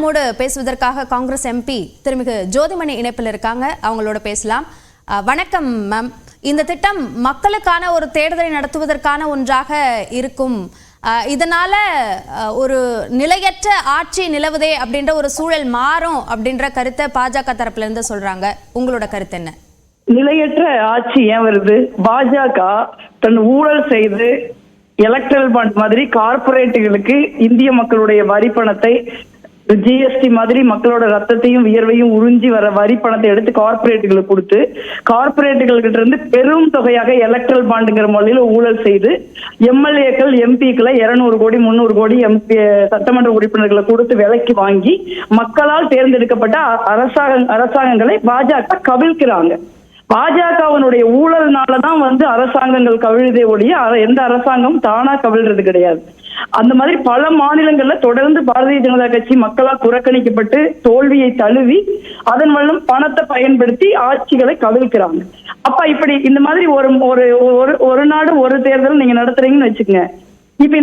நம்மோடு பேசுவதற்காக காங்கிரஸ் எம்பி திருமிகு ஜோதிமணி இணைப்பில் இருக்காங்க. அவங்களோட பேசலாம். வணக்கம் மேம். இந்த திட்டம் மக்களுக்கான ஒரு தேர்தலை நடத்துவதற்கான ஒன்றாக இருக்கும். இதனால ஒரு நிலையற்ற ஆட்சி நிலவுதே அப்படின்ற ஒரு சூழல் மாறும் அப்படின்ற கருத்தை பாஜக தரப்புல இருந்து சொல்றாங்க. உங்களோட கருத்து என்ன? நிலையற்ற ஆட்சி ஏன் வருது? பாஜக தன் ஊழல் செய்து எலக்ட்ரல் பாண்ட் மாதிரி கார்பரேட்டுகளுக்கு இந்திய மக்களுடைய வரி பணத்தை, ஜிஎஸ்டி மாதிரி மக்களோட ரத்தத்தையும் வியர்வையும் உறிஞ்சி வர வரி பணத்தை எடுத்து கார்பரேட்டுகளுக்கு கொடுத்து, கார்பரேட்டுகள்கிட்ட இருந்து பெரும் தொகையாக எலக்ட்ரல் பாண்டுங்கிற முறையில் ஊழல் செய்து எம்எல்ஏக்கள் எம்பிக்களை 200 கோடி 300 கோடி சட்டமன்ற உறுப்பினர்களை கொடுத்து விலைக்கு வாங்கி மக்களால் தேர்ந்தெடுக்கப்பட்ட அரசாங்கங்களை பாஜக கவிழ்க்கிறாங்க. பாஜகவினுடைய ஊழல்னாலதான் அரசாங்கங்கள் கவிழ்தே ஒழிய எந்த அரசாங்கம் தானா கவிழ்றது கிடையாது. அந்த மாதிரி பல மாநிலங்கள்ல தொடர்ந்து பாரதிய ஜனதா கட்சி மக்களால் புறக்கணிக்கப்பட்டு தோல்வியை தழுவி அதன் மூலம் பணத்தை பயன்படுத்தி ஆட்சிகளை கவிழ்க்கிறாங்க. அப்ப இப்படி இந்த மாதிரி ஒரு நாடு ஒரு தேர்தல் நீங்க நடத்துறீங்கன்னு வச்சுக்கோங்க. இப்ப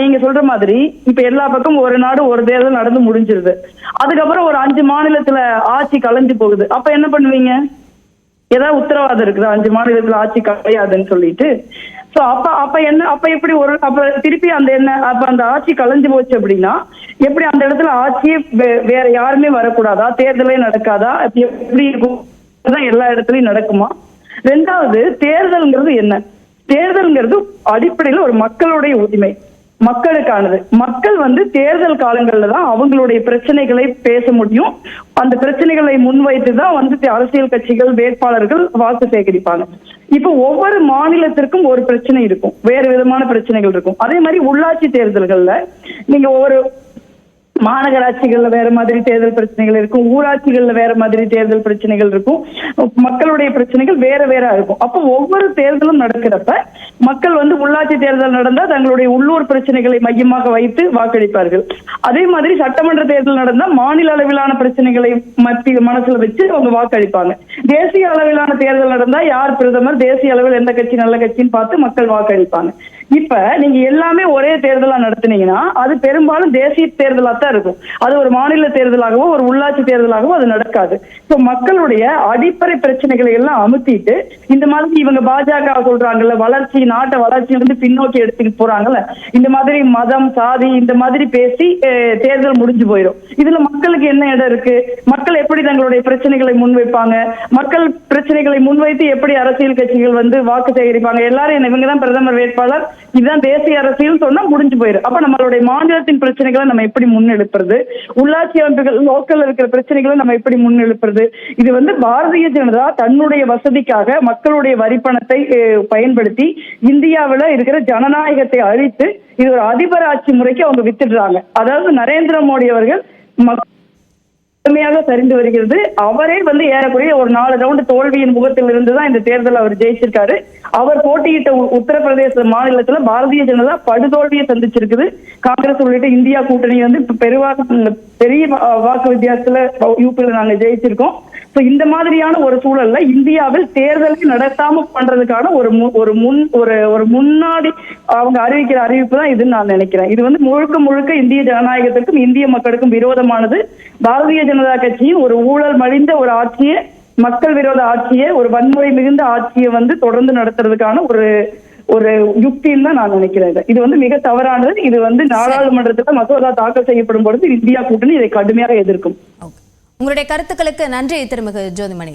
நீங்க சொல்ற மாதிரி இப்ப எல்லா பக்கம் ஒரு நாடு ஒரு தேர்தல் நடந்து முடிஞ்சிருது. அதுக்கப்புறம் ஒரு 5 மாநிலத்துல ஆட்சி கலைஞ்சு போகுது. அப்ப என்ன பண்ணுவீங்க? ஏதாவது உத்தரவாதம் இருக்குதா 5 மாநிலத்துல ஆட்சி கலையாதுன்னு சொல்லிட்டு? சோ அப்ப எப்படி திருப்பி அந்த ஆட்சி கலைஞ்சு போச்சு அப்படின்னா எப்படி அந்த இடத்துல ஆட்சியே வேற யாருமே வரக்கூடாதா? தேர்தலே நடக்காதா? எப்படி இருக்கும்? எல்லா இடத்துலயும் நடக்குமா? 2வது, தேர்தல்ங்கிறது என்ன? தேர்தல்ங்கிறது அடிப்படையில் ஒரு மக்களுடைய உரிமை, மக்களுக்கானது. மக்கள் தேர்தல் காலங்கள்ல தான் அவங்களுடைய பிரச்சனைகளை பேச முடியும். அந்த பிரச்சனைகளை முன்வைத்துதான் அரசியல் கட்சிகள் வேட்பாளர்கள் வாக்கு சேகரிப்பாங்க. இப்ப ஒவ்வொரு மாநிலத்திற்கும் ஒரு பிரச்சனை இருக்கும், வேறு விதமான பிரச்சனைகள் இருக்கும். அதே மாதிரி உள்ளாட்சி தேர்தல்கள்ல நீங்க ஒவ்வொரு மாநகராட்சிகள்ல வேற மாதிரி தேர்தல் பிரச்சனைகள் இருக்கும், ஊராட்சிகள்ல வேற மாதிரி தேர்தல் பிரச்சனைகள் இருக்கும், மக்களுடைய பிரச்சனைகள் வேற வேற இருக்கும். அப்போ ஒவ்வொரு தேர்தலும் நடக்கிறப்ப மக்கள் உள்ளாட்சி தேர்தல் நடந்தா தங்களுடைய உள்ளூர் பிரச்சனைகளை மையமாக வைத்து வாக்களிப்பார்கள். அதே மாதிரி சட்டமன்ற தேர்தல் நடந்தா மாநில அளவிலான பிரச்சனைகளை மனசுல வச்சு அவங்க வாக்களிப்பாங்க. தேசிய அளவிலான தேர்தல் நடந்தா யார் பிரதமர், தேசிய அளவில் எந்த கட்சி நல்ல கட்சின்னு பார்த்து மக்கள் வாக்களிப்பாங்க. இப்ப நீங்க எல்லாமே ஒரே தேர்தலா நடத்துனீங்கன்னா அது பெரும்பாலும் தேசிய தேர்தலா தான் இருக்கும். அது ஒரு மாநில தேர்தலாகவோ ஒரு உள்ளாட்சி தேர்தலாகவோ அது நடக்காது. மக்களுடைய அடிப்படை பிரச்சனைகளை எல்லாம் அமுத்திட்டு இந்த மாதிரி இவங்க பாஜக சொல்றாங்கல்ல, வளர்ச்சி, நாட்டை வளர்ச்சியிலிருந்து பின்னோக்கி எடுத்துட்டு போறாங்கல்ல, இந்த மாதிரி மதம் சாதி இந்த மாதிரி பேசி தேர்தல் முடிஞ்சு போயிடும். இதுல மக்களுக்கு என்ன இடம் இருக்கு? மக்கள் எப்படி தங்களுடைய பிரச்சனைகளை முன்வைப்பாங்க? மக்கள் பிரச்சனைகளை முன்வைத்து எப்படி அரசியல் கட்சிகள் வாக்கு சேகரிப்பாங்க? எல்லாரும் இவங்கதான் பிரதமர் வேட்பாளர், இதுதான் தேசிய அரசியல் சொன்னா முடிஞ்சு போயிடும். அப்ப நம்மளுடைய மாநிலத்தின் பிரச்சனைகளை நம்ம எப்படி முன்னெடுப்பது? உள்ளாட்சி அமைப்புகள் லோக்கல் இருக்கிற பிரச்சனைகளை நம்ம எப்படி முன்னெடுப்பது? இது பாரதிய ஜனதா தன்னுடைய வசதிக்காக மக்களுடைய வரிப்பணத்தை பயன்படுத்தி இந்தியாவில இருக்கிற ஜனநாயகத்தை அழித்து இது ஒரு அதிபர் ஆட்சி முறைக்கு அவங்க வித்துடுறாங்க. அதாவது நரேந்திர மோடி அவர்கள் சரிந்து வருகிறது. அவரே ஏறக்குறைய ஒரு 4 ரவுண்ட் தோல்வியின் முகத்தில் இருந்துதான் இந்த தேர்தல் அவர் ஜெயிச்சிருக்காரு. அவர் போட்டியிட்ட உத்தரப்பிரதேச மாநிலத்துல பாரதிய ஜனதா படுதோல்வியை சந்திச்சிருக்குது. காங்கிரஸ் உள்ளிட்ட இந்தியா கூட்டணி பெரிய வாக்கு வித்தியாசத்துல யூபியில நாங்க ஜெயிச்சிருக்கோம். இந்த மாதிரியான ஒரு சூழல்ல இந்தியாவில் தேர்தலை நடத்தாம பண்றதுக்கான ஒரு முன்னாடி அவங்க அறிவிக்கிற அறிவிப்பு தான் இதுன்னு நான் நினைக்கிறேன். இது முழுக்க முழுக்க இந்திய ஜனநாயகத்திற்கும் இந்திய மக்களுக்கும் விரோதமானது. பாரதிய ஜனதா கட்சியின் ஒரு ஊழல் மலிந்த ஒரு ஆட்சியை, மக்கள் விரோத ஆட்சியை, ஒரு வன்முறை மிகுந்த ஆட்சியை தொடர்ந்து நடத்துறதுக்கான ஒரு யுக்தின்னு தான் நான் நினைக்கிறேன். இது மிக தவறானது. இது நாடாளுமன்றத்துல மசோதா தாக்கல் செய்யப்படும் பொழுது இந்தியா கூட்டணி இதை கடுமையாக எதிர்க்கும். உங்களுடைய கருத்துக்களுக்கு நன்றி திருமிகு ஜோதிமணி.